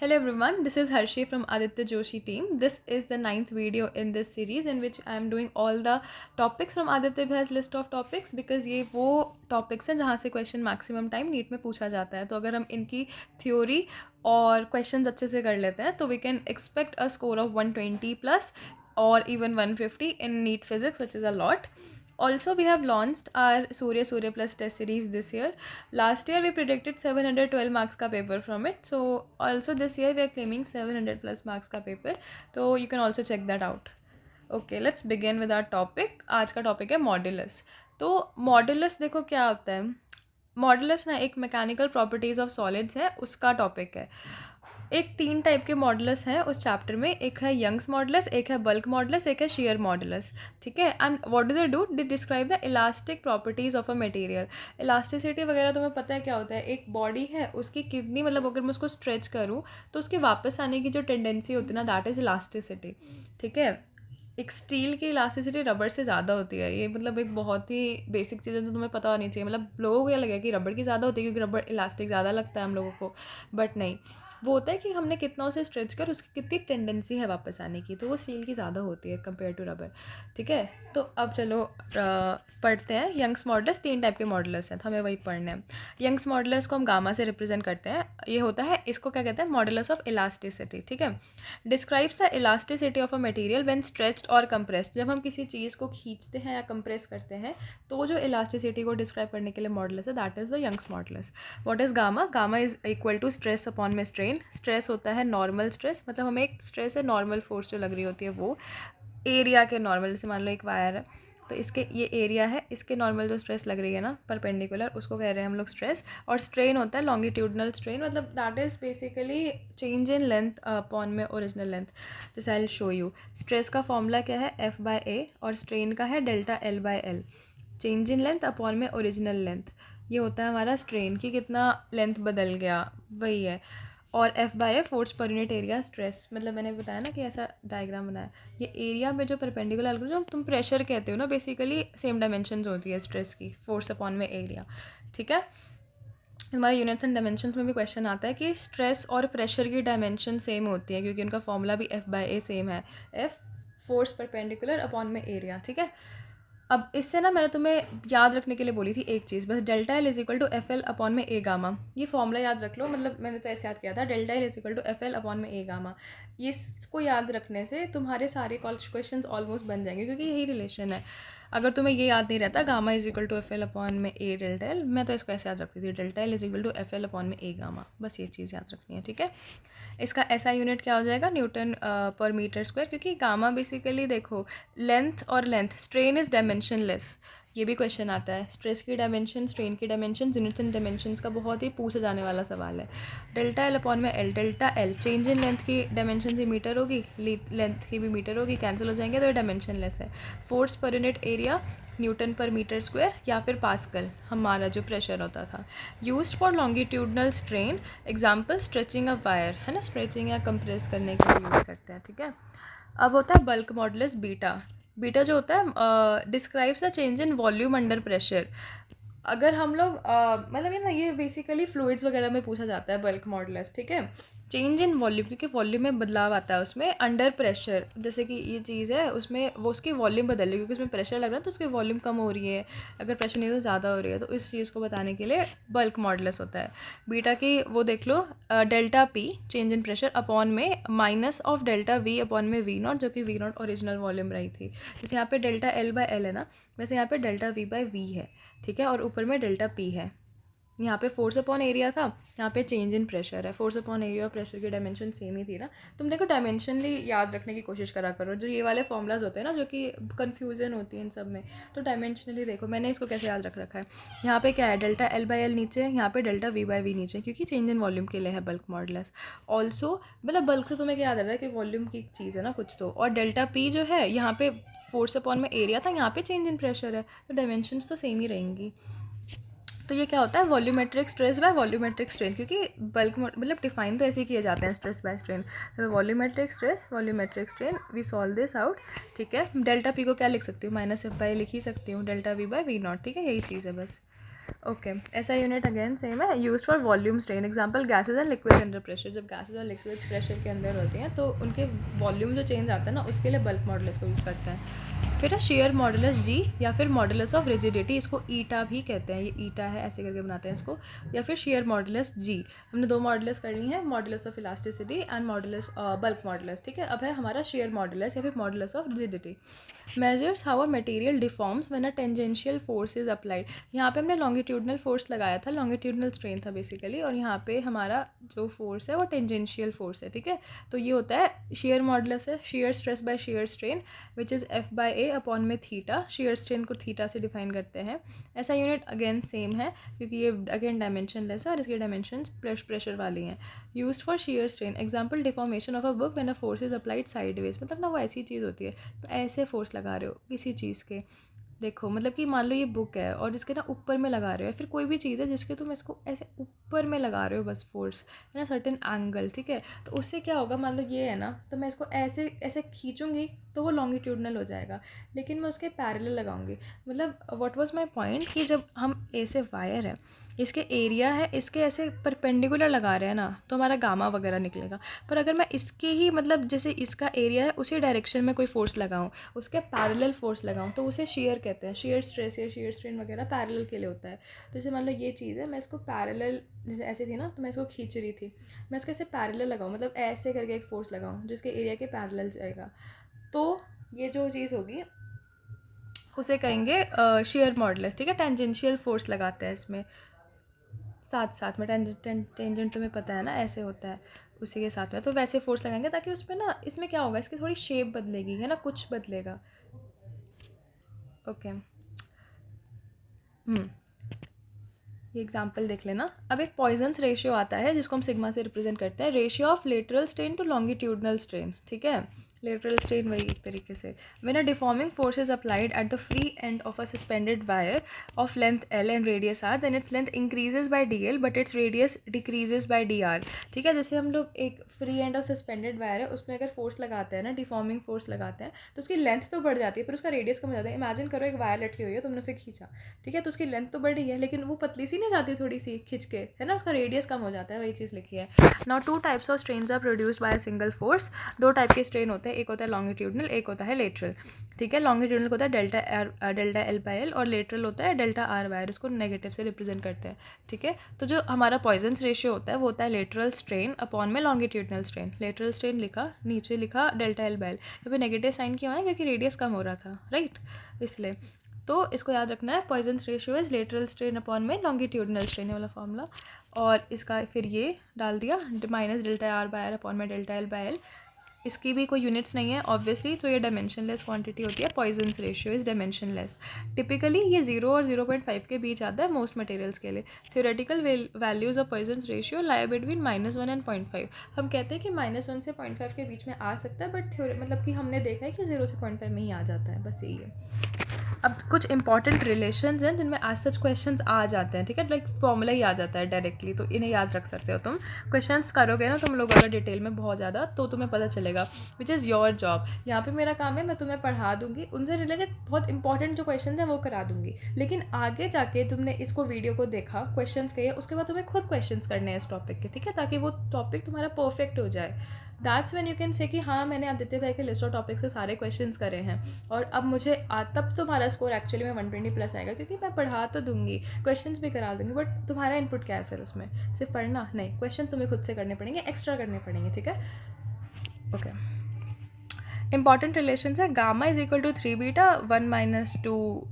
Hello everyone, this is Harshi from Aditya Joshi team. This is the 9th video in this series in which I am doing all the topics from Aditya Bhai's list of topics because ये वो topics हैं जहाँ से question maximum time NEET में पूछा जाता है. तो अगर हम इनकी theory और questions अच्छे से कर लेते हैं तो we can expect a score of 120 plus or even 150 in NEET physics, which is a lot. Also, we have launched our Surya Plus test series this year. Last year we predicted 712 marks का paper from it. So also this year we are claiming 700 plus marks का paper. So you can also check that out. Okay, let's begin with our topic. आज का topic है modulus. तो modulus देखो क्या होता है. मॉडुलस ना एक मैकेनिकल प्रॉपर्टीज़ ऑफ सॉलिड्स है, उसका टॉपिक है. एक 3 टाइप के मॉडुलस हैं उस चैप्टर में. एक है यंग्स मॉडुलस, एक है बल्क मॉडुलस, एक है शेयर मॉडुलस. ठीक है. And what do they describe the elastic properties of a material. Elasticity वगैरह तुम्हें पता है क्या होता है. एक बॉडी है, उसकी कितनी मतलब अगर मैं उसको स्ट्रेच करूँ तो उसके वापस आने की जो टेंडेंसी होती है ना, दैट इज़ इलास्टिसिटी. ठीक है. एक स्टील की इलास्टिसिटी रबड़ से ज़्यादा होती है. ये मतलब एक बहुत ही बेसिक चीज़ है जो तुम्हें पता होनी चाहिए. मतलब लोगों को क्या लगेगा कि रबड़ की ज़्यादा होती है क्योंकि रबड़ इलास्टिक ज़्यादा लगता है हम लोगों को, बट नहीं. वो होता है कि हमने कितना उसे स्ट्रेच कर उसकी कितनी टेंडेंसी है वापस आने की, तो वो स्टील की ज़्यादा होती है कंपेयर टू रबड़. ठीक है. तो अब चलो पढ़ते हैं. यंग्स मॉडुलस 3 टाइप के मॉडुलस हैं, तो हमें वही पढ़ना है. यंग्स मॉडुलस को हम गामा से रिप्रेजेंट करते हैं. ये होता है, इसको क्या कहते हैं, मॉडुलस ऑफ इलास्टिसिटी. ठीक है. Describes the elasticity of a material when stretched और कंप्रेस्ड. जब हम किसी चीज़ को खींचते हैं या कंप्रेस करते हैं तो जो इलास्टिसिटी को डिस्क्राइब करने के लिए मॉडुलस है, that is the Young's modulus. What is gamma? Gamma is equal to stress upon में स्ट्रेन. स्ट्रेस होता है नॉर्मल स्ट्रेस, मतलब हमें एक स्ट्रेस है नॉर्मल फोर्स जो लग रही होती है वो एरिया के नॉर्मल. जैसे मान लो एक वायर है तो इसके ये एरिया है, इसके नॉर्मल जो स्ट्रेस लग रही है ना परपेंडिकुलर, उसको कह रहे हैं हम लोग स्ट्रेस. और स्ट्रेन होता है लॉन्गिट्यूडनल स्ट्रेन, मतलब that is basically change in length upon में ओरिजिनल लेंथ. जैसे I will show you. Stress का फॉर्मूला क्या है, F/A, और स्ट्रेन का है delta L/L. Change in length upon में ओरिजिनल लेंथ, ये होता है हमारा स्ट्रेन की कितना लेंथ बदल गया, वही है. और F/A force per unit area stress, मतलब मैंने बताया ना कि ऐसा डायग्राम बनाया. ये एरिया में जो परपेंडिकुलर जो तुम प्रेशर कहते हो ना, बेसिकली सेम डायमेंशंस होती है स्ट्रेस की, फोर्स अपॉन में एरिया. ठीक है. हमारे यूनिट्स एंड डायमेंशंस में भी क्वेश्चन आता है कि स्ट्रेस और प्रेशर की डायमेंशन सेम होती है क्योंकि उनका फॉर्मूला भी F/A सेम है. F फोर्स परपेंडिकुलर अपॉन में एरिया. ठीक है. अब इससे ना मैंने तुम्हें याद रखने के लिए बोली थी एक चीज़ बस, delta L is equal to FL upon में ए गामा. ये फॉर्मूला याद रख लो, मतलब मैंने तो ऐसे याद किया था, delta L is equal to FL upon में ए गामा. इसको याद रखने से तुम्हारे सारे कॉलेज क्वेश्चन ऑलमोस्ट बन जाएंगे क्योंकि यही रिलेशन है. अगर तुम्हें ये याद नहीं रहता gamma is equal to FL upon में ए डेल्टा एल, मैं तो इसको ऐसे याद रखती थी, delta L is equal to FL upon में ए गामा. बस ये चीज़ याद रखनी है. ठीक है. इसका ऐसा यूनिट क्या हो जाएगा, न्यूटन पर मीटर स्क्वायर, क्योंकि गामा बेसिकली देखो लेंथ और लेंथ, स्ट्रेन इज़ डायमेंशनलेस. ये भी क्वेश्चन आता है, स्ट्रेस की डायमेंशन, स्ट्रेन की डायमेंशन, यूनिट्स एंड डायमेंशंस का बहुत ही पूछा जाने वाला सवाल है. डेल्टा एल अपॉन में L, delta L change in length की डायमेंशन ही मीटर होगी, लेंथ की भी मीटर होगी, कैंसिल हो जाएंगे तो ये डायमेंशनलेस है. Force per unit area Newton पर मीटर स्क्वायर या फिर पास्कल, हमारा जो प्रेशर होता था. Used for longitudinal strain, example stretching a wire, है ना, स्ट्रेचिंग या कंप्रेस करने के लिए यूज़ करते हैं. ठीक है. अब होता है बल्क मॉडुलस बीटा. बीटा जो होता है describes the change in volume under pressure. अगर हम लोग मतलब ये ना, ये बेसिकली फ्लूइड्स वगैरह में पूछा जाता है बल्क मॉडुलस. ठीक है. चेंज इन वॉल्यूम, क्योंकि वॉल्यूम में बदलाव आता है उसमें अंडर प्रेशर. जैसे कि ये चीज़ है उसमें वो उसकी वॉल्यूम बदल रही है क्योंकि उसमें प्रेशर लग रहा है तो उसकी वॉल्यूम कम हो रही है, अगर प्रेशर नहीं तो ज़्यादा हो रही है. तो इस चीज़ को बताने के लिए बल्क मॉडुलस होता है. बीटा की वो देख लो, delta P change in pressure upon में minus of delta V upon में V0, जो कि V0 ओरिजिनल वॉल्यूम रही थी. जैसे यहाँ पे डेल्टा L/L है ना, वैसे यहाँ पे डेल्टा V/V है. ठीक है. और ऊपर में डेल्टा P है. यहाँ पे फोर्स अपॉन एरिया था, यहाँ पे चेंज इन प्रेशर है. फोर्स अपॉन एरिया और प्रेशर की डायमेंशन सेम ही थी ना. तुम देखो डायमेंशनली याद रखने की कोशिश करा करो, जो ये वाले फॉर्मूलाज होते हैं ना जो कि कन्फ्यूजन होती है इन सब में, तो डायमेंशनली देखो. मैंने इसको कैसे याद रख रखा है, यहाँ पे क्या है, डेल्टा L/L नीचे, यहाँ पे डेल्टा V/V नीचे, क्योंकि चेंज इन वॉल्यूम के लिए है बल्क मॉडुलस. ऑल्सो मतलब बल्क से तुम्हें क्या याद आ रहा है कि वॉल्यूम की चीज़ है ना कुछ तो. और डेल्टा P जो है यहाँ पे फोर्स अपॉन में एरिया था, यहाँ पे चेंज इन प्रेशर है, तो डायमेंशंस तो सेम ही रहेंगी. तो ये क्या होता है, volumetric stress by volumetric strain, क्योंकि बल्क मतलब डिफाइन तो ऐसे ही किए जाते हैं stress by strain. Volumetric stress, volumetric strain, we solve this out. ठीक है. डेल्टा P को क्या लिख सकती हूँ, -F/A लिख ही सकती हूँ, डेल्टा V/V0. ठीक है. यही चीज़ है बस. ओके, ऐसा यूनिट अगेन सेम है, use for volume strain. Example gases and liquids under pressure. जब गैसेज और लिक्विड्स प्रेशर के अंदर होती हैं तो उनके वॉल्यूम जो चेंज आता है ना, उसके लिए बल्क मॉडुलस को यूज़ करते हैं। फिर है शेयर मॉडुलस जी, या फिर मॉडुलस ऑफ रिजिडिटी, इसको ईटा भी कहते हैं, ये ईटा है ऐसे करके बनाते हैं इसको, या फिर शेयर मॉडुलस जी। हमने 2 मॉडुलस कर ली हैं, modulus of elasticity and modulus bulk modulus, ठीक है। अब है हमारा शेयर मॉडुलस या फिर modulus of rigidity. Measures how a material deforms when a tangential force is applied. यहाँ पे हमने लॉन्गिट्यूडनल फोर्स लगाया था, लॉन्गिट्यूडनल स्ट्रेन था बेसिकली, और यहाँ पे हमारा जो फोर्स है वो टेंजेंशियल फोर्स है, ठीक है। तो ये होता है शेयर मॉडुलस है, shear stress by shear strain which is F/A upon में थीटा। शेयर स्ट्रेन को थीटा से डिफाइन करते हैं। ऐसा यूनिट अगेन सेम है क्योंकि ये अगेन डायमेंशन लेस है और इसकी डायमेंशन प्रेशर वाली हैं। Used for shear strain, example deformation of a book when a force is applied sideways. मतलब ना वो ऐसी चीज़ होती है, तो ऐसे फोर्स लगा रहे हो किसी चीज़ के, देखो मतलब कि मान लो ये बुक है और इसके ना ऊपर में लगा रहे हो, फिर कोई भी चीज़ है जिसके तुम इसको ऐसे ऊपर में लगा रहे हो बस फोर्स है ना, सर्टेन एंगल, ठीक है। तो उससे क्या होगा, मान लो ये है ना, तो मैं इसको ऐसे ऐसे खींचूंगी तो वो लॉन्गिट्यूडनल हो जाएगा, लेकिन मैं उसके पैरेलल लगाऊंगी। मतलब व्हाट वाज माय पॉइंट कि जब हम ऐसे वायर है, इसके एरिया है, इसके ऐसे परपेंडिकुलर लगा रहे हैं ना, तो हमारा गामा वगैरह निकलेगा। पर अगर मैं इसके ही मतलब जैसे इसका एरिया है उसी डायरेक्शन में कोई फोर्स लगाऊं, उसके पैरेलल फोर्स लगाऊं, तो उसे शेयर कहते हैं। शेयर स्ट्रेस या शेयर स्ट्रेन वगैरह पैरेलल के लिए होता है। तो जैसे मान लो ये चीज़ है, मैं इसको पैरेलल जैसे ऐसे थी ना, तो मैं इसको खींच रही थी, मैं इसके ऐसे पैरेलल लगाऊँ, मतलब ऐसे करके एक फोर्स लगाऊँ जो इसके एरिया के पैरेलल जाएगा, तो ये जो चीज़ होगी उसे कहेंगे शेयर मॉडुलस, ठीक है। टेंजेंशियल फोर्स लगाते हैं इसमें साथ साथ में, टेंजेंट तुम्हें पता है ना ऐसे होता है उसी के साथ में, तो वैसे फोर्स लगाएंगे ताकि उसमें ना, इसमें क्या होगा, इसकी थोड़ी शेप बदलेगी है ना, कुछ बदलेगा। ओके ये एग्जांपल देख लेना। अब एक पॉइजन्स रेशियो आता है जिसको हम सिग्मा से रिप्रेजेंट करते हैं, ratio of lateral strain to longitudinal strain, ठीक है। लेटरल स्ट्रेन वही एक तरीके से, when a deforming force is applied at the free end of a suspended wire of length L and radius R, then its length increases by DL but its radius decreases by DR, ठीक है। जैसे हम लोग एक free end और suspended wire है, उसमें अगर फोर्स लगाते हैं ना, डिफॉर्मिंग फोर्स लगाते हैं, तो उसकी लेंथ तो बढ़ जाती है पर उसका रेडियस कम हो जाता है। इमेजिन करो एक वायर लटकी हुई है, तुमने उसे खींचा, ठीक है, तो उसकी लेंथ तो बढ़ी है लेकिन वो पतली सी नहीं जाती थोड़ी सी खिंच के, है ना, उसका रेडियस कम हो जाता है, वही चीज़ लिखी है। Now 2 types of strains are produced by a single force. 2 type के स्ट्रेन होते हैं, एक होता है लॉन्गिट्यूडनल, एक होता है लेटरल, ठीक है। लॉन्गिट्यूडनल होता है डेल्टा L/L और लेटरल होता है डेल्टा R/R, इसको नेगेटिव से रिप्रेजेंट करते हैं, ठीक है। तो जो हमारा पॉइजन्स रेशियो होता है वो होता है लेटरल स्ट्रेन अपॉन में लॉन्गिट्यूडनल स्ट्रेन। लेटरल स्ट्रेन लिखा, नीचे लिखा डेल्टा L/L, यहाँ पे नेगेटिव साइन किया हुआ है क्योंकि रेडियस कम हो रहा था, राइट, इसलिए। तो इसको याद रखना है, Poisson's ratio is lateral strain upon में लॉन्गिट्यूडनल स्ट्रेन वाला फॉर्मूला, और इसका फिर ये डाल दिया माइनस डेल्टा R/R अपॉन में डेल्टा L/L। इसकी भी कोई यूनिट्स नहीं है ऑब्वियसली, तो ये डायमेंशनलेस क्वांटिटी होती है। Poisson's ratio is dimensionless. Typically ये 0 और 0.5 के बीच आता है मोस्ट मटेरियल्स के लिए। Theoretical values of Poisson's ratio lie between -1 and 0.5। हम कहते हैं कि -1 से 0.5 के बीच में आ सकता है, बट मतलब कि हमने देखा है कि 0 से 0.5 में ही आ जाता है, बस यही है। अब कुछ इंपॉर्टेंट रिलेशंस हैं जिनमें आज सच क्वेश्चंस आ जाते हैं, ठीक है, लाइक फॉर्मूला ही आ जाता है डायरेक्टली, तो इन्हें याद रख सकते हो तुम। क्वेश्चंस करोगे ना तुम लोग अगर डिटेल में बहुत ज़्यादा, तो तुम्हें पता चलेगा, विच इज़ योर जॉब। यहाँ पे मेरा काम है, मैं तुम्हें पढ़ा दूंगी, उनसे रिलेटेड बहुत इंपॉर्टेंट जो क्वेश्चन हैं वो करा दूंगी, लेकिन आगे जाके तुमने इसको वीडियो को देखा, क्वेश्चंस किए, उसके बाद तुम्हें खुद क्वेश्चंस करने हैं इस टॉपिक के, ठीक है, ताकि वो टॉपिक तुम्हारा परफेक्ट हो जाए। That's when you can say कि हाँ मैंने आदित्य भाई के लिस्ट ऑफ टॉपिक से सारे क्वेश्चंस करे हैं, और अब मुझे तब तुम्हारा स्कोर एक्चुअली में 120+ आएगा, क्योंकि मैं पढ़ा तो दूंगी, क्वेश्चंस भी करा दूंगी, बट तुम्हारा इनपुट क्या है फिर उसमें, सिर्फ पढ़ना नहीं, क्वेश्चन तुम्हें खुद से करने पड़ेंगे, एक्स्ट्रा करने पड़ेंगे, ठीक है। ओके, इंपॉर्टेंट रिलेशंस है, gamma is equal to 3 beta 1 - 2,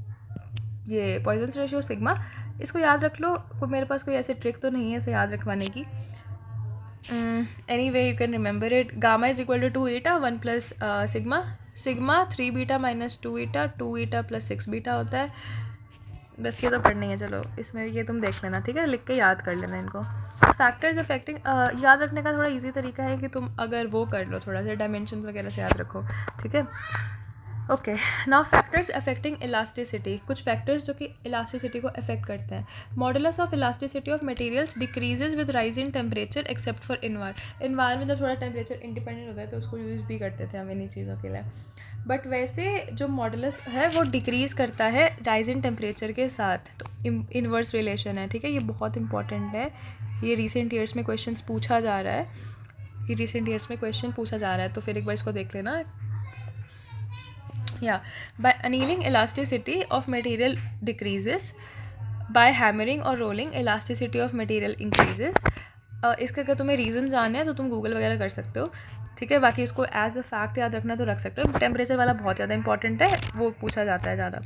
ये पॉइजन्स रेशियो सिग्मा, इसको याद रख लो। मेरे पास कोई ऐसे ट्रिक तो नहीं है इसे याद रखवाने की। Anyway you can remember it. Gamma is equal to 2 eta 1 plus sigma. Sigma 3 beta minus 2 eta 2 eta plus 6 beta होता है। बस ये तो पढ़नी है, चलो इसमें ये तुम देख लेना, ठीक है, लिख के याद कर लेना इनको। फैक्टर्स अफेक्टिंग, याद रखने का थोड़ा इजी तरीका है कि तुम अगर वो कर लो, थोड़ा सा डायमेंशन वगैरह से याद रखो, ठीक है। Okay, now factors affecting elasticity, कुछ फैक्टर्स जो कि इलास्टिसिटी को अफेक्ट करते हैं। Modulus of elasticity of materials decreases with rise in temperature except for Invar में जब थोड़ा टेम्परेचर इंडिपेंडेंट होता है तो उसको यूज़ भी करते थे हम इन्हीं चीज़ों के लिए। बट वैसे जो मॉडुलस है वो डिक्रीज़ करता है राइज इन टेम्परेचर के साथ, तो इन्वर्स रिलेशन है, ठीक है। ये बहुत इंपॉर्टेंट है, ये रिसेंट ईयर्स में क्वेश्चन पूछा जा रहा है, ये रिसेंट ईयर्स में क्वेश्चन पूछा जा रहा है, तो फिर एक बार इसको देख लेना। या by annealing elasticity of material decreases, by hammering और rolling elasticity of material increases. इसका अगर तुम्हें रीज़न जानना है तो तुम गूगल वगैरह कर सकते हो, ठीक है। बाकी इसको एज अ फैक्ट याद रखना तो रख सकते हो। टेम्परेचर वाला बहुत ज़्यादा इंपॉर्टेंट है, वो पूछा जाता है ज़्यादा।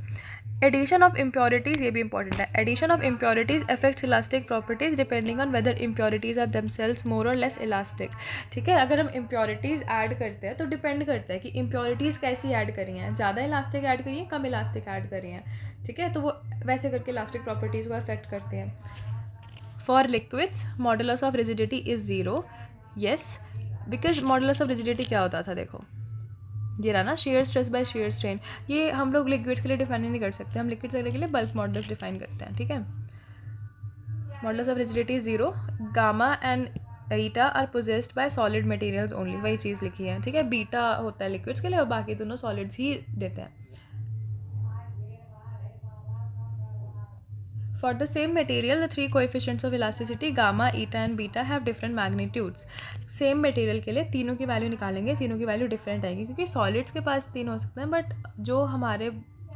एडिशन ऑफ इम्प्योरिटीज़, ये भी इंपॉर्टेंट है। Addition of impurities affects elastic properties depending on whether impurities are themselves more or less elastic, ठीक है। अगर हम इम्प्योरिटीज़ ऐड करते हैं तो डिपेंड करता है कि इम्प्योरिटीज़ कैसी ऐड करी हैं, ज़्यादा इलास्टिक ऐड करी हैं, कम इलास्टिक ऐड करी हैं, ठीक है। तो वो वैसे करके इलास्टिक प्रॉपर्टीज़ को अफेक्ट करते हैं। For liquids modulus of rigidity is zero, yes, because modulus of rigidity क्या होता था, देखो ये रहा ना, shear stress by shear strain. ये हम लोग लिक्विड्स के लिए डिफाइन नहीं कर सकते, हम लिक्विड्स के लिए बल्क मॉडुलस डिफाइन करते हैं, ठीक है। Modulus of rigidity is zero, gamma and eta are possessed by solid materials only, वही चीज़ लिखी है, ठीक है। बीटा होता है लिक्विड्स के लिए और बाकी दोनों सॉलिड्स ही देते हैं। For the same material, the three coefficients of elasticity gamma, eta and beta have different magnitudes. Same material के लिए तीनों की वैल्यू निकालेंगे, तीनों की वैल्यू डिफरेंट आएगी, क्योंकि सॉलिड्स के पास तीन हो सकते हैं, बट जो हमारे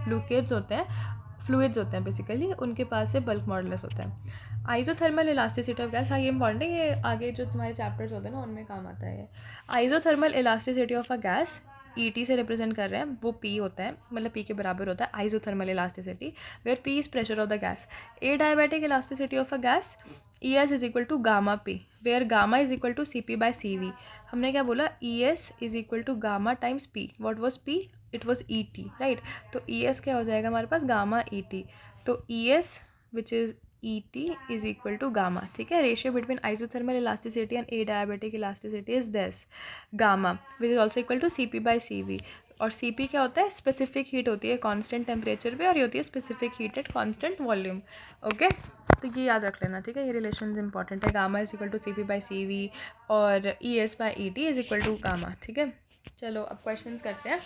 फ्लूइड्स होते हैं बेसिकली, उनके पास से बल्क मॉडुलस होता है। आइजोथर्मल इलास्टिसिटी ऑफ गैस, हाँ ये इंपॉर्टेंट है, ये आगे जो तुम्हारे चैप्टर्स होते हैं ना उनमें काम आता है ये। Isothermal elasticity of a gas, ET से रिप्रेजेंट कर रहे हैं, वो पी होता है, मतलब पी के बराबर होता है isothermal elasticity, where P is pressure of the gas. Adiabatic elasticity of a gas, E S is equal to gamma P, where gamma is equal to C P by C V. हमने क्या बोला, E S is equal to gamma times P, what was P, it was E T, right. तो E S क्या हो जाएगा हमारे पास, gamma E T, तो E S which is E T is equal to gamma, ठीक है। Ratio between isothermal elasticity and adiabatic elasticity is this, gamma which is also equal to C P by C V. और C P क्या होता है, specific heat होती है constant temperature पे, और ये होती है specific heat at constant volume, okay. तो ये याद रख लेना, ठीक है, ये रिलेशन इंपॉर्टेंट है। Gamma is equal to C P by C V और E S by E T is equal to gamma, ठीक है। चलो अब क्वेश्चन करते हैं।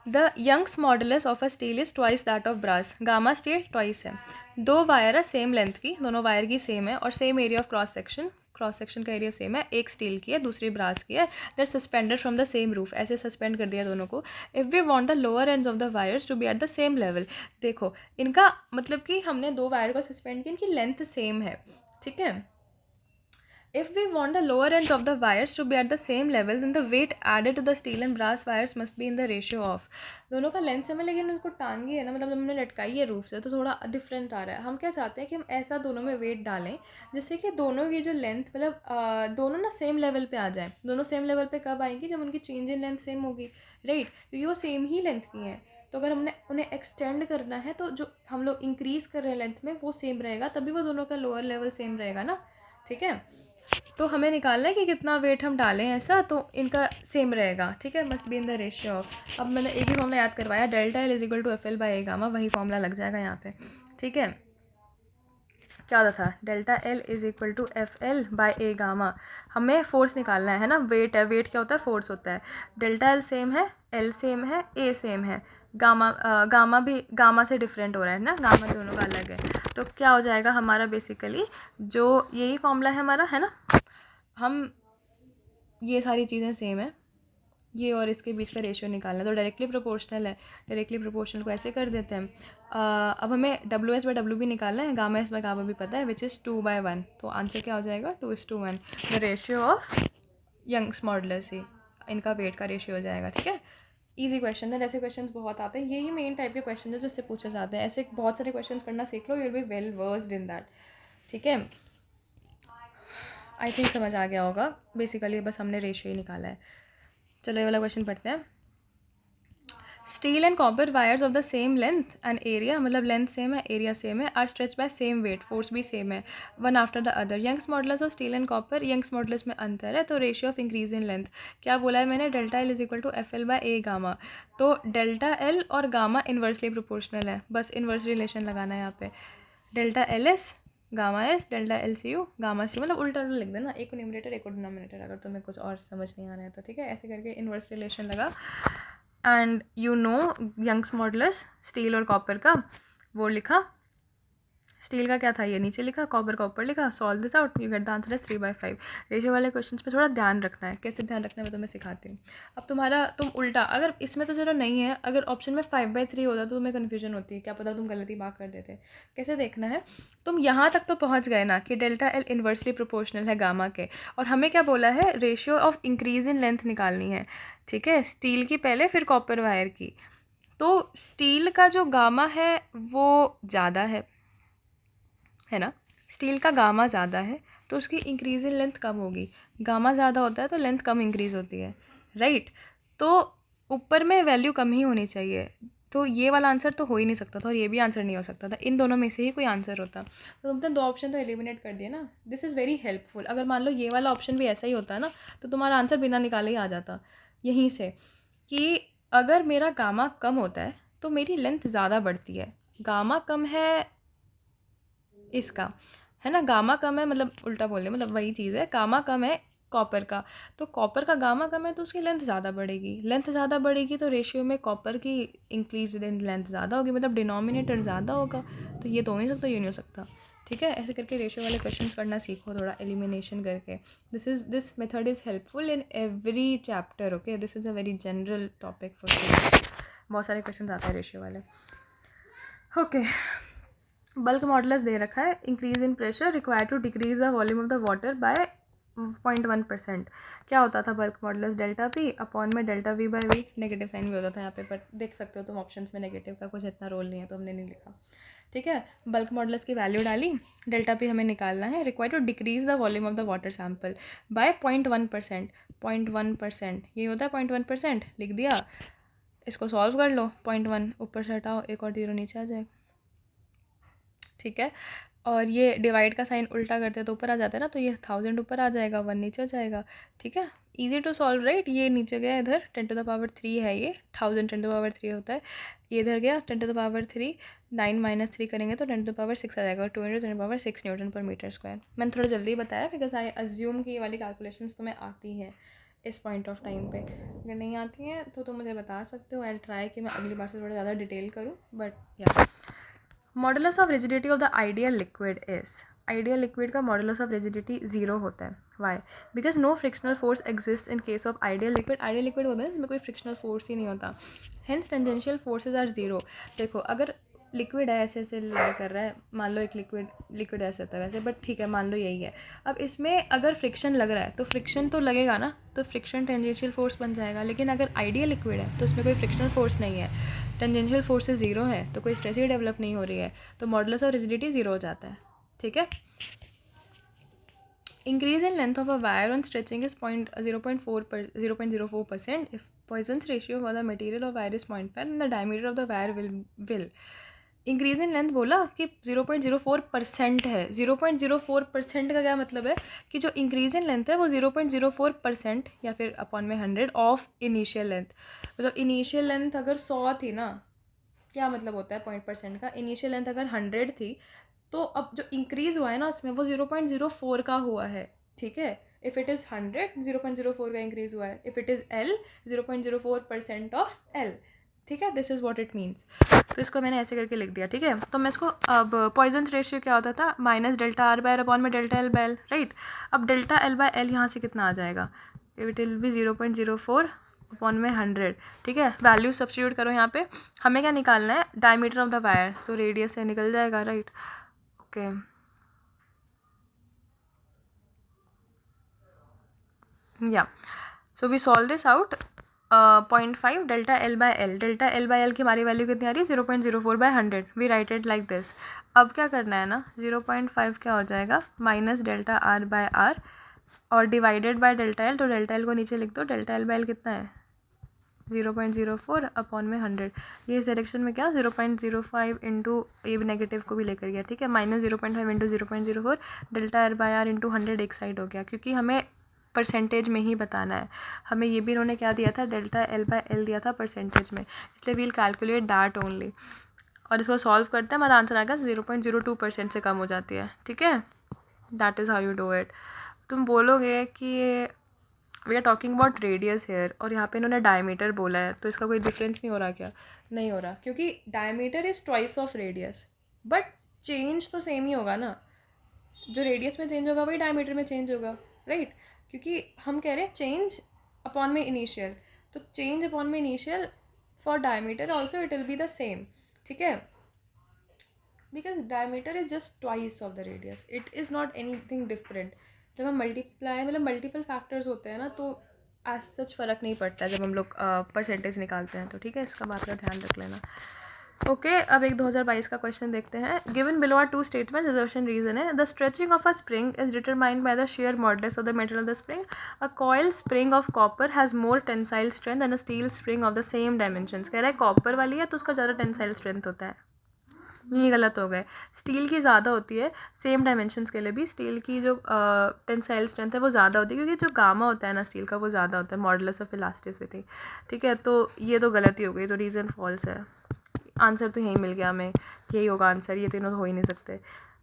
The Young's modulus of a steel is twice that of brass, gamma steel twice है। दो wire है सेम लेंथ की, दोनों वायर की सेम है और same area of cross section का एरिया सेम है, एक स्टील की है दूसरी ब्रास की है, that suspended from the same roof, ऐसे सस्पेंड कर दिया दोनों को। If we want the lower ends of the wires to be at the same level, देखो इनका मतलब कि हमने दो वायर को सस्पेंड किया, इनकी लेंथ सेम है, ठीक है। If we want the lower ends of the wires to be at the same level, then the weight added to the steel and brass wires must be in the ratio of, दोनों का length same है लेकिन उनको टांगी है ना, मतलब हमने लटकाई है रूफ से, तो थोड़ा डिफरेंट आ रहा है। हम क्या चाहते हैं कि हम ऐसा दोनों में वेट डालें जिससे कि दोनों की जो लेंथ, मतलब दोनों ना सेम लेवल पे आ जाए। दोनों सेम लेवल पे कब आएंगी, जब उनकी चेंज इन लेंथ सेम होगी, राइट, क्योंकि वो सेम ही लेंथ की हैं। तो अगर हमने उन्हें एक्सटेंड करना है तो जो हम लोग इंक्रीज़ कर रहे हैं लेंथ में वो सेम रहेगा, तभी वो दोनों का लोअर लेवल सेम रहेगा ना, ठीक है। तो हमें निकालना है कि कितना वेट हम डालें ऐसा, तो इनका सेम रहेगा, ठीक है, must be in the ratio of. अब मैंने एक ही फॉर्मूला याद करवाया, delta L is equal to F L by A gamma, वही फॉर्मूला लग जाएगा यहाँ पे, ठीक है। क्या होता था, delta L is equal to F L by A gamma. हमें फोर्स निकालना है ना, वेट है, वेट क्या होता है, फोर्स होता है। डेल्टा एल सेम है, एल सेम है, ए सेम है, गामा भी गामा से डिफरेंट हो रहा है ना, गामा दोनों का अलग है। तो क्या हो जाएगा हमारा, बेसिकली जो यही फॉर्मूला है हमारा, है ना, हम ये सारी चीज़ें सेम है, ये और इसके बीच का रेशियो निकालना है, तो डायरेक्टली प्रोपोर्शनल है। डायरेक्टली प्रोपोर्शनल को ऐसे कर देते हैं। अब हमें डब्ल्यू एस बाई डब्ल्यू भी निकालना है, गामा एस बाई गामा भी पता है, विच इज़ 2/1, तो आंसर क्या हो जाएगा, 2:1, the ratio of Young's modulus ही, इनका वेट का रेशियो हो जाएगा, ठीक है। ईजी क्वेश्चन है, ऐसे क्वेश्चन बहुत आते हैं, यही मेन टाइप के क्वेश्चन है जिससे पूछे जाते हैं। ऐसे बहुत सारे क्वेश्चन करना सीख लो, you will be well versed in that, ठीक है। आई थिंक समझ आ गया होगा, बेसिकली बस हमने रेशियो ही निकाला है। चलो ये वाला क्वेश्चन पढ़ते हैं। Steel and copper wires of the same length and area, मतलब लेंथ सेम है, एरिया सेम है, are stretch by same weight, force भी सेम है, one after the other. Young's modulus of steel and copper, Young's modulus में अंतर है, तो ratio of increase in length क्या बोला है मैंने, delta L is equal to F L by A gamma. तो डेल्टा एल और गामा इन्वर्सली प्रोपोर्शनल है, बस इन्वर्स रिलेशन लगाना है यहाँ पे। Delta L S gamma S delta L C U gamma C, मतलब उल्टा उल्टा लिख देना, एक को न्यूमरेटर एक को डिनोमिनेटर, अगर तुम्हें कुछ और समझ नहीं आ रहा है तो, ठीक है। ऐसे करके इन्वर्स रिलेशन लगा, and you know Young's modulus steel और कॉपर का, वो लिखा, स्टील का क्या था ये नीचे लिखा, कॉपर का ऊपर लिखा, solve this out, you get the answer is 3/5। Ratio वाले क्वेश्चंस पे थोड़ा ध्यान रखना है, कैसे ध्यान रखना है मैं तुम्हें सिखाती हूँ। अब तुम्हारा तुम उल्टा, अगर इसमें तो चलो नहीं है, अगर ऑप्शन में 5/3 होता तो तुम्हें कन्फ्यूजन होती है, क्या पता तुम गलती बात कर देते। कैसे देखना है, तुम यहाँ तक तो पहुँच गए ना कि डेल्टा एल इन्वर्सली प्रोपोर्शनल है गामा के, और हमें क्या बोला है, ratio of increase in length निकालनी है, ठीक है, स्टील की पहले फिर कॉपर वायर की। तो स्टील का जो गामा है वो ज़्यादा है ना, स्टील का गामा ज़्यादा है तो उसकी इंक्रीज इन लेंथ कम होगी, गामा ज़्यादा होता है तो लेंथ कम इंक्रीज़ होती है, राइट। तो ऊपर में वैल्यू कम ही होनी चाहिए, तो ये वाला आंसर तो हो ही नहीं सकता था, और ये भी आंसर नहीं हो सकता था, इन दोनों में से ही कोई आंसर होता। तो तुमने दो ऑप्शन तो एलिमिनेट कर दिए ना, दिस इज़ वेरी हेल्पफुल। अगर मान लो ये वाला ऑप्शन भी ऐसा ही होता है ना, तो तुम्हारा आंसर बिना निकाले ही आ जाता यहीं से, कि अगर मेरा गामा कम होता है तो मेरी लेंथ ज़्यादा बढ़ती है, गामा कम है इसका, है ना, गामा कम है, मतलब उल्टा बोल रहे, मतलब वही चीज़ है, गामा कम है कॉपर का, तो कॉपर का गामा कम है तो उसकी लेंथ ज़्यादा बढ़ेगी, लेंथ ज़्यादा बढ़ेगी तो रेशियो में कॉपर की इंक्रीज इन लेंथ ज़्यादा होगी, मतलब डिनोमिनेटर ज़्यादा होगा, तो ये तो हो नहीं सकता, ये नहीं हो सकता, ठीक है। ऐसे करके रेशियो वाले क्वेश्चंस करना सीखो थोड़ा, एलिमिनेशन करके। This method is helpful in every chapter, okay, this is a very general topic for, बहुत सारे क्वेश्चन आते हैं रेशियो वाले, ओके। बल्क मॉडुलस दे रखा है, increase in pressure required to decrease the volume of the water by 0.1%। क्या होता था bulk modulus, delta P upon में delta V by V, negative sign भी होता था यहाँ पे, बट देख सकते हो तुम ऑप्शंस में नेगेटिव का कुछ इतना रोल नहीं है तो हमने नहीं लिखा, ठीक है। बल्क मॉडुलस की वैल्यू डाली, डेल्टा पी हमें निकालना है, required to decrease the volume of the water sample by 0.1%, 0.1% ये होता है 0.1%, लिख दिया, इसको सॉल्व कर लो, 0.1 ऊपर से हटाओ, एक और जीरो नीचे आ जाएगा, ठीक है। और ये डिवाइड का साइन उल्टा करते हैं तो ऊपर आ जाता है ना, तो ये 1000 ऊपर आ जाएगा, 1 नीचे हो जाएगा, ठीक है, इजी टू सॉल्व, राइट। ये नीचे गया इधर 10⁻³ है, ये 1000 10⁻³ होता है, ये इधर गया 10⁻³, 9 - 3 करेंगे तो 10⁻6 आ जाएगा, 2 × 10⁻6 न्यूटन पर मीटर स्क्वायर। मैंने थोड़ा जल्दी बताया बिकॉज आई अज्यूम कि ये वाली कैलकुलेशंस तुम्हें आती हैं इस पॉइंट ऑफ टाइम पे, अगर नहीं आती हैं तो तुम मुझे बता सकते हो, आई ट्राई कि मैं अगली बार से थोड़ा ज़्यादा डिटेल करूँ, बट या modulus of rigidity of the ideal liquid is, ideal liquid का मॉडुलस ऑफ रिजिडिटी 0 होता है, why, because no frictional force exist in case of ideal liquid, ideal liquid होता है जिसमें कोई फ्रिक्शनल फोर्स ही नहीं होता, हेंस टेंजेंशियल फोर्सेज आर 0। देखो अगर लिक्विड है ऐसे ऐसे लाई कर रहा है, मान लो एक लिक्विड ऐसे होता है वैसे, बट ठीक है मान लो यही है, अब इसमें अगर फ्रिक्शन लग रहा है तो फ्रिक्शन तो लगेगा ना, तो फ्रिक्शन टेंजेंशियल फोर्स बन जाएगा, लेकिन अगर आइडियल लिक्विड है तो उसमें कोई फ्रिक्शनल फोर्स नहीं है, टेंजेंशियल फोर्स 0 है, तो कोई स्ट्रेस ही डेवलप नहीं हो रही है, तो मॉडुलस ऑफ रिजिडिटी 0 हो जाता है, ठीक है। Increase in length of a wire on stretching is 0.04%. If Poisson's ratio for the material of wire is 0.5, then the diameter of the wire will increase in length बोला कि 0.04% है, 0.04% का क्या मतलब है कि जो इंक्रीज इन लेंथ है वो 0.04% या फिर अपॉन में 100 ऑफ इनिशियल लेंथ, मतलब इनिशियल लेंथ अगर 100 थी ना, क्या मतलब होता है 0.% का, इनिशियल लेंथ अगर 100 थी तो अब जो इंक्रीज़ हुआ है ना उसमें वो 0.04 का हुआ है, ठीक है। इफ़ इट इज़ 100 0.04 का इंक्रीज़ हुआ है, if it is L 0.04% of L, ठीक है, this is what it means. तो इसको मैंने ऐसे करके लिख दिया, ठीक है। तो मैं इसको अब पॉइजन्स रेशियो क्या होता था, -Δr/r अपॉन में Δl/L, राइट। अब Δl/L यहाँ से कितना आ जाएगा, इट विल बी 0.04 अपॉन में 100, ठीक है। वैल्यू सब्स्टिट्यूट करो यहाँ पे, हमें क्या निकालना है, डायमीटर ऑफ द वायर, तो रेडियस से निकल जाएगा, right, okay. Yeah so we solve this out, 0.5 Δl/L, Δl/L की हमारी वैल्यू कितनी आ रही है 0.04/100, we write it like this. अब क्या करना है ना, 0.5 क्या हो जाएगा -Δr/r और डिवाइडेड बाय Δl, तो Δl को नीचे लिख दो, Δl/L कितना है 0.04 अपॉन में 100, ये इस डायरेक्शन में क्या 0.05 इंटू ये भी नेगेटिव को भी लेकर गया, ठीक है, -0.5 इंटू 0.04 Δr/r इंटू 100 एक साइड हो गया, क्योंकि हमें परसेंटेज में ही बताना है, हमें ये भी इन्होंने क्या दिया था Δl/L दिया था परसेंटेज में, इसलिए वील कैलकुलेट दैट ओनली। और इसको सॉल्व करते हैं, हमारा आंसर आएगा 0.02% से कम हो जाती है, ठीक है। That is how you do it. तुम बोलोगे कि we are talking about radius here और यहाँ पे इन्होंने डायमीटर बोला है, तो इसका कोई डिफरेंस नहीं हो रहा क्या? नहीं हो रहा, क्योंकि diameter is twice of radius, but change तो सेम ही होगा ना। जो रेडियस में चेंज होगा वही डायमीटर में चेंज होगा, राइट? क्योंकि हम कह रहे हैं चेंज अपॉन में इनिशियल, तो चेंज अपॉन में initial for diameter also it will be the same, ठीक है। Because diameter is just twice of the radius, it is not any thing different. जब हम मल्टीप्लाई मतलब मल्टीपल फैक्टर्स होते हैं ना, तो एज सच फ़र्क नहीं पड़ता जब हम लोग परसेंटेज निकालते हैं, तो ठीक है, इसका बात का ध्यान रख लेना। ओके, अब एक 2022 का क्वेश्चन देखते हैं। Given below are two statements, assertion reason है the stretching of a spring is determined by the shear modulus of the metal of the spring. A coil spring of copper has more tensile strength and a steel spring of the same dimensions. कह रहा है copper वाली है तो उसका ज़्यादा tensile strength होता है, ये गलत हो गए। स्टील की ज़्यादा होती है, सेम डायमेंशंस के लिए भी स्टील की जो टेंसाइल स्ट्रेंथ है वो ज़्यादा होती है, क्योंकि जो गामा होता है ना स्टील का वो ज़्यादा होता है, मॉडुलस ऑफ इलास्टिसिटी, ठीक है। तो ये तो गलती हो गई, तो रीज़न फॉल्स है। आंसर तो यही मिल गया हमें, यही होगा आंसर, ये तीनों तो हो ही नहीं सकते,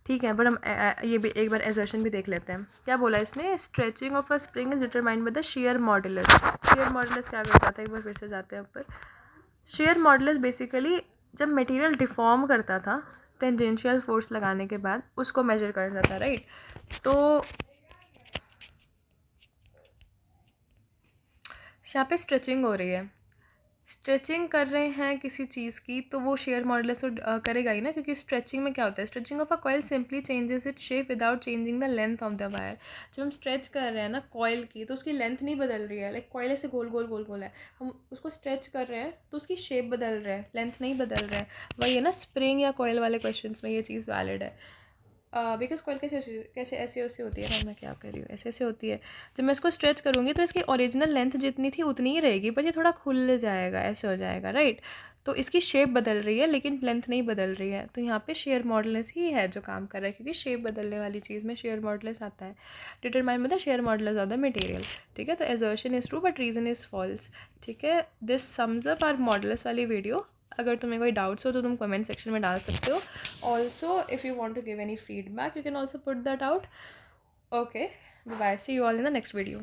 ठीक है। पर हम ये भी एक बार एसर्शन भी देख लेते हैं। क्या बोला इसने? Stretching of a spring is determined by the shear modulus। shear modulus क्या करता था, एक बार फिर से जाते हैं ऊपर। shear modulus बेसिकली जब मटेरियल डिफॉर्म करता था टेंजेंशियल फोर्स लगाने के बाद, उसको मेजर करता था, राइट। तो यहाँ पे स्ट्रेचिंग हो रही है, स्ट्रेचिंग कर रहे हैं किसी चीज़ की, तो वो शेयर मॉडुलस तो करेगा ही ना, क्योंकि स्ट्रेचिंग में क्या होता है, stretching of a coil simply changes it shape without changing the length of the wire. जब हम स्ट्रेच कर रहे हैं ना कॉइल की, तो उसकी लेंथ नहीं बदल रही है, लाइक कॉइल ऐसे गोल गोल गोल गोल है, हम उसको स्ट्रेच कर रहे हैं तो उसकी शेप बदल रहा है, लेंथ नहीं बदल रहा है। वही है ना, स्प्रिंग या कॉइल वाले क्वेश्चन में ये चीज़ वैलिड है। बिकॉज कॉइल कैसे ऐसे ऐसे होती है ना, मैं क्या कर रही हूँ, ऐसे ऐसे होती है। जब मैं इसको स्ट्रेच करूँगी तो इसकी ओरिजिनल लेंथ जितनी थी उतनी ही रहेगी, पर ये थोड़ा खुल जाएगा, ऐसे हो जाएगा, राइट। तो इसकी शेप बदल रही है लेकिन लेंथ नहीं बदल रही है, तो यहाँ पे शेयर मॉडुलस ही है जो काम कर रहा है, क्योंकि शेप बदलने वाली चीज़ में शेयर मॉडुलस आता है। Determine with the shear modulus of the material, ठीक है। तो assertion is true but reason is false, ठीक है। This sums up our modulus वाली वीडियो। अगर तुम्हें कोई डाउट्स हो तो तुम कमेंट सेक्शन में डाल सकते हो। Also if you want to give any feedback you can also put that out. Okay, bye, see you all in the next video.